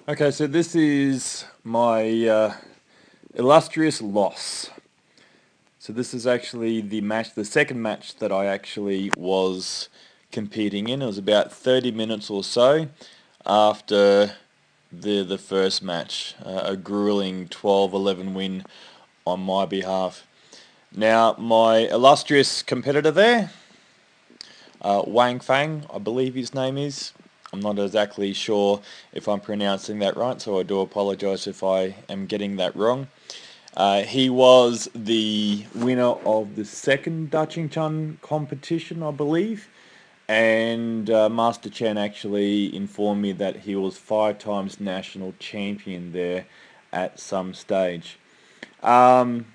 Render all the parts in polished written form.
Okay, so this is my illustrious loss. So this is actually the second match that I actually was competing in. It was about 30 minutes or so after the first match, a grueling 12-11 win on my behalf. Now, my illustrious competitor there, Wang Feng, I believe his name is. I'm not exactly sure if I'm pronouncing that right, so I do apologise if I am getting that wrong. He was the winner of the second Daqingshan competition, I believe, and Master Chen actually informed me that he was 5 times national champion there at some stage. Um,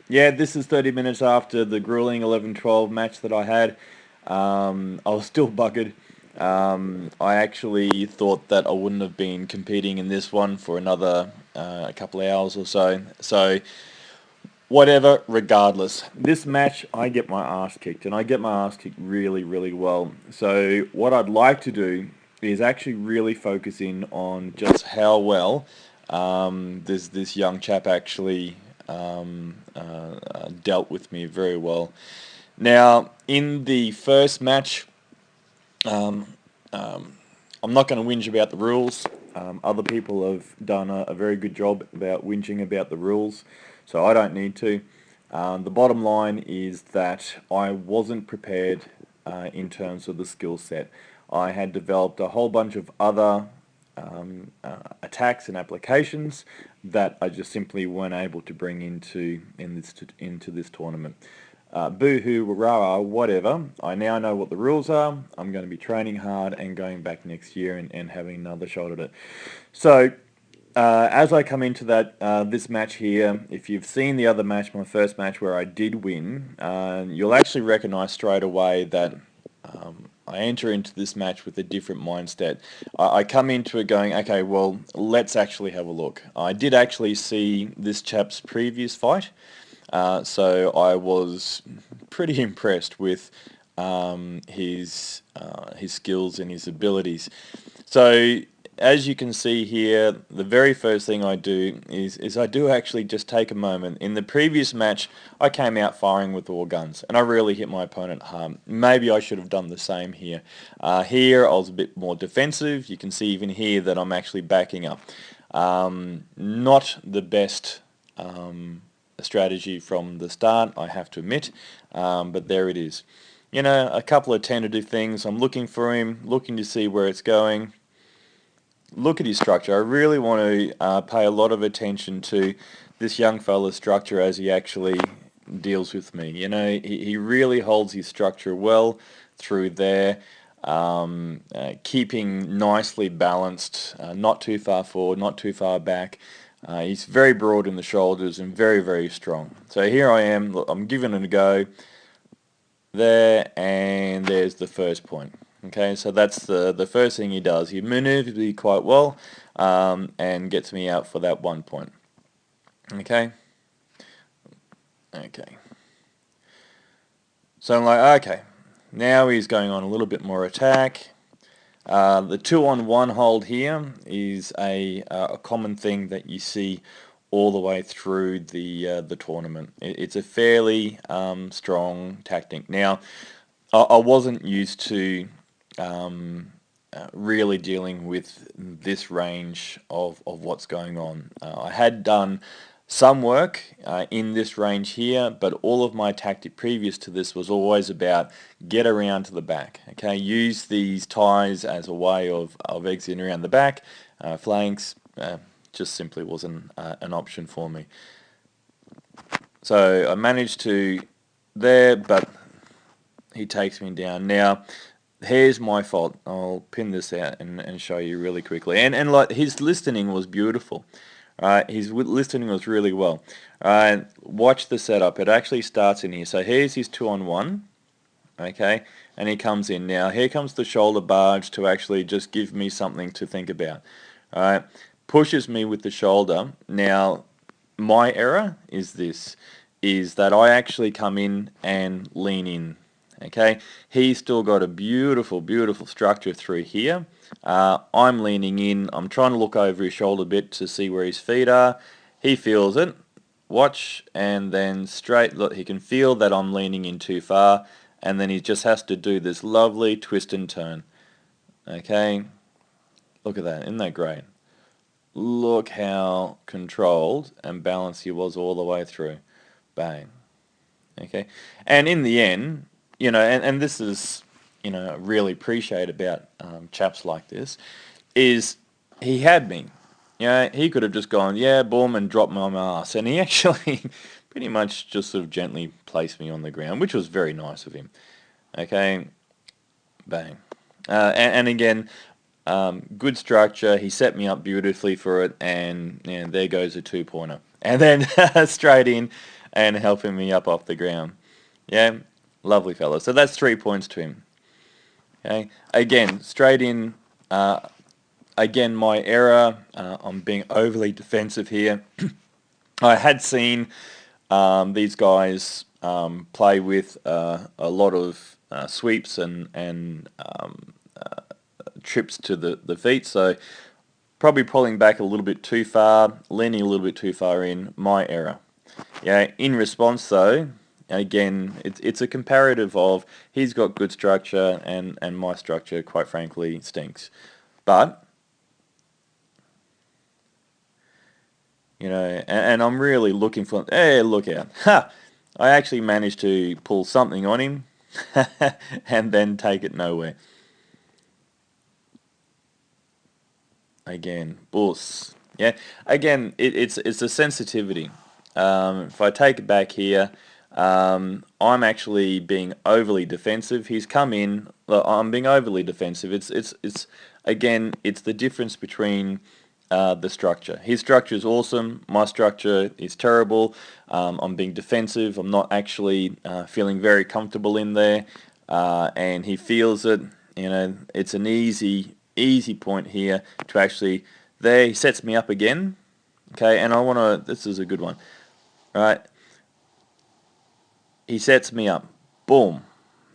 yeah, this is 30 minutes after the grueling 11-12 match that I had. I was still buggered. I actually thought that I wouldn't have been competing in this one for another couple of hours or so. So, whatever, regardless. This match, I get my ass kicked, and I get my ass kicked really, really well. So, what I'd like to do is actually really focus in on just how well this young chap actually dealt with me very well. Now, in the first match, um, um, I'm not going to whinge about the rules. Other people have done a very good job about whinging about the rules, so I don't need to. The bottom line is that I wasn't prepared in terms of the skill set. I had developed a whole bunch of other attacks and applications that I just simply weren't able to bring into this tournament. Boo-hoo, rah, whatever. I now know what the rules are. I'm going to be training hard and going back next year and having another shot at it. So, as I come into this match here, if you've seen the other match, my first match where I did win, you'll actually recognize straight away that I enter into this match with a different mindset. I come into it going, okay, well, let's actually have a look. I did actually see this chap's previous fight, so I was pretty impressed with his skills and his abilities. So as you can see here, the very first thing I do is I do actually just take a moment. In the previous match, I came out firing with all guns, and I really hit my opponent hard. Maybe I should have done the same here. Here, I was a bit more defensive. You can see even here that I'm actually backing up. Not the best strategy from the start, I have to admit, but there it is. You know, a couple of tentative things. I'm looking for him, looking to see where it's going. Look at his structure. I really want to pay a lot of attention to this young fella's structure as he actually deals with me. You know, he really holds his structure well through there, keeping nicely balanced, not too far forward, not too far back. He's very broad in the shoulders and very, very strong. So here I am. Look, I'm giving it a go there, and there's the first point. Okay, so that's the first thing he does. He maneuvers me quite well and gets me out for that 1 point. Okay, okay. So I'm like, okay, now he's going on a little bit more attack. The 2-on-1 hold here is a common thing that you see all the way through the tournament. It's a fairly strong tactic. Now, I wasn't used to really dealing with this range of what's going on. I had done some work in this range here, but all of my tactic previous to this was always about get around to the back. Okay, use these ties as a way of exiting around the back. Flanks just simply wasn't an option for me. So I managed to there, but he takes me down. Now, here's my fault. I'll pin this out and show you really quickly. And like his listening was beautiful. His listening was really well. Watch the setup. It actually starts in here. So here's his 2-on-1. Okay, and he comes in. Now here comes the shoulder barge to actually just give me something to think about. Alright, pushes me with the shoulder. Now my error is this, is that I actually come in and lean in. Okay, he's still got a beautiful, beautiful structure through here. I'm leaning in. I'm trying to look over his shoulder a bit to see where his feet are. He feels it. Watch, and then straight. Look, he can feel that I'm leaning in too far, and then he just has to do this lovely twist and turn. Okay, look at that. Isn't that great? Look how controlled and balanced he was all the way through. Bang. Okay, and in the end, and this is, I really appreciate about chaps like this, is he had me. He could have just gone, yeah, boom, and dropped me on my ass, and he actually pretty much just sort of gently placed me on the ground, which was very nice of him. Okay, bang. And again, good structure. He set me up beautifully for it, and there goes a two-pointer. And then straight in and helping me up off the ground. Yeah, lovely fellow. So that's 3 points to him. Okay, again, straight in. Again, my error. I'm being overly defensive here. I had seen these guys play with a lot of sweeps and trips to the feet, so probably pulling back a little bit too far, leaning a little bit too far in, my error. Yeah, in response though, again, it's a comparative of he's got good structure and my structure, quite frankly, stinks. But, and I'm really looking for, hey, look out. Ha! I actually managed to pull something on him and then take it nowhere. Again, boost. Yeah. Again, it's a sensitivity. If I take it back here, I'm actually being overly defensive. He's come in. I'm being overly defensive. It's again, it's the difference between the structure. His structure is awesome. My structure is terrible. I'm being defensive. I'm not actually feeling very comfortable in there, and he feels it. It's an easy point here to actually. There, he sets me up again. Okay, and I want to. This is a good one. All right. He sets me up. Boom.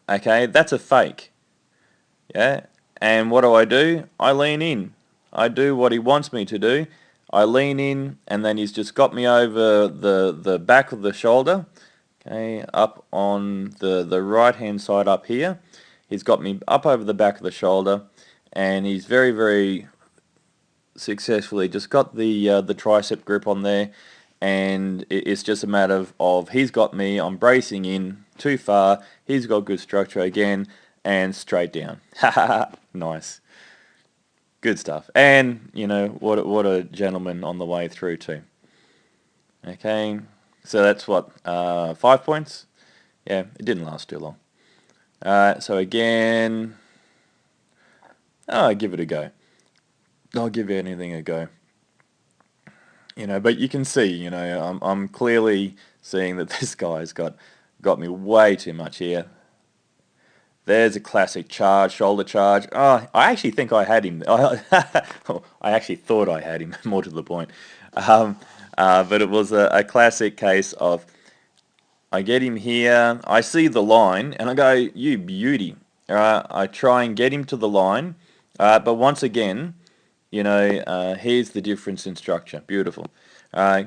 Okay, that's a fake. Yeah. And what do? I lean in. I do what he wants me to do. I lean in, and then he's just got me over the back of the shoulder. Okay, up on the right hand side up here. He's got me up over the back of the shoulder, and he's very, very successfully just got the tricep grip on there, and it's just a matter of he's got me, I'm bracing in too far, he's got good structure again, and straight down. Nice. Good stuff. And, what a gentleman on the way through too. Okay, so that's what, 5 points? Yeah, it didn't last too long. So again, I'll give it a go. I'll give anything a go. But you can see, I'm clearly seeing that this guy's got me way too much here. There's a classic charge, shoulder charge. Oh, I actually think I had him. I actually thought I had him, more to the point. But it was a classic case of I get him here, I see the line, and I go, you beauty. I try and get him to the line, but once again, here's the difference in structure. Beautiful.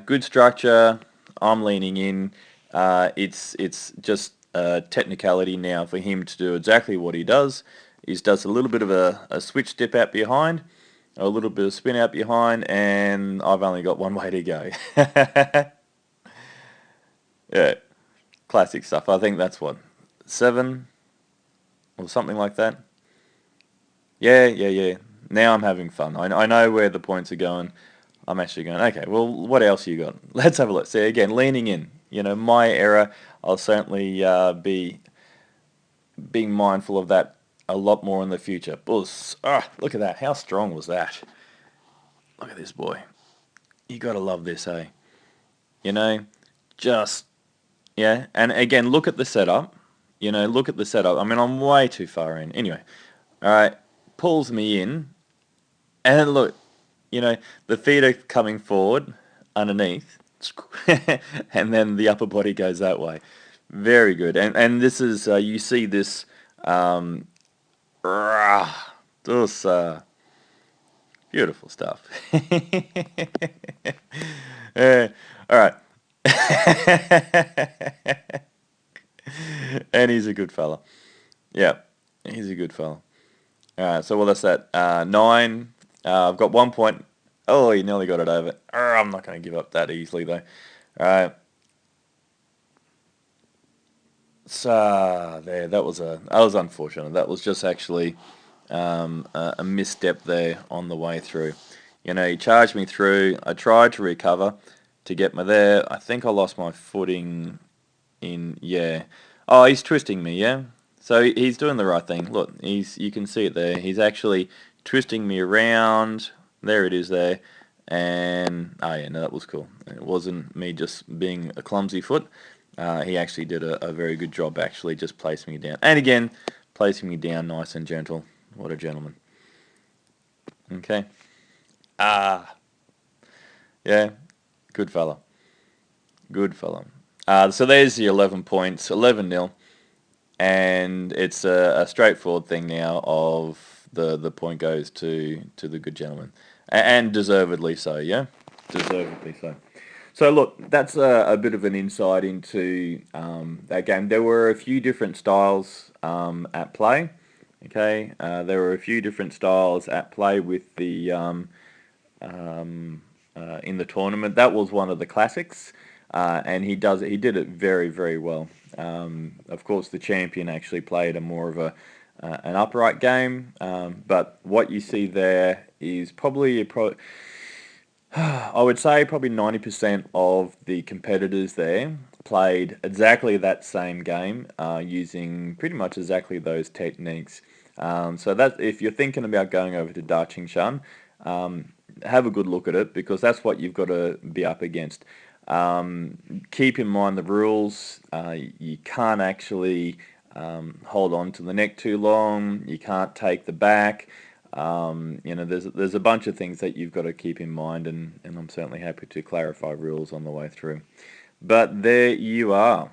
Good structure. I'm leaning in. It's just technicality now for him to do exactly what he does. He does a little bit of a switch step out behind, a little bit of spin out behind, and I've only got one way to go. Yeah, classic stuff. I think that's what, 7 or something like that. Yeah. Now I'm having fun. I know where the points are going. I'm actually going, okay, well, what else you got? Let's have a look. See, again, leaning in. My error, I'll certainly be being mindful of that a lot more in the future. Buzz. Look at that. How strong was that? Look at this boy. You got to love this, eh? Just, yeah. And again, look at the setup. Look at the setup. I mean, I'm way too far in. Anyway, all right, pulls me in. And look, the feet are coming forward underneath, and then the upper body goes that way. Very good. And this is, you see this, um, this, beautiful stuff. All right. And he's a good fella. Yeah, he's a good fella. All right, so that's that. 9. I've got 1 point. Oh, he nearly got it over. I'm not going to give up that easily, though. All right. So there, that was unfortunate. That was just actually a misstep there on the way through. You know, he charged me through. I tried to recover to get me there. I think I lost my footing in, yeah. Oh, he's twisting me, yeah? So he's doing the right thing. Look, you can see it there. He's actually twisting me around. There it is there. And, oh yeah, no, that was cool. It wasn't me just being a clumsy foot. He actually did a very good job, actually, just placing me down. And again, placing me down nice and gentle. What a gentleman. Okay. Ah, yeah, good fella. Good fella. So there's the 11 points, 11-0. And it's a straightforward thing now of the point goes to the good gentleman. And deservedly so, yeah? Deservedly so. So look, that's a bit of an insight into that game. There were a few different styles at play. Okay, there were a few different styles at play with the in the tournament. That was one of the classics, and he did it very very well. Of course, the champion actually played a more of a an upright game, but what you see there is probably I would say probably 90% of the competitors there played exactly that same game using pretty much exactly those techniques. So that if you're thinking about going over to Daqingshan, have a good look at it because that's what you've got to be up against. Keep in mind the rules. You can't actually hold on to the neck too long. You can't take the back. You know, there's a bunch of things that you've got to keep in mind, and I'm certainly happy to clarify rules on the way through. But there you are.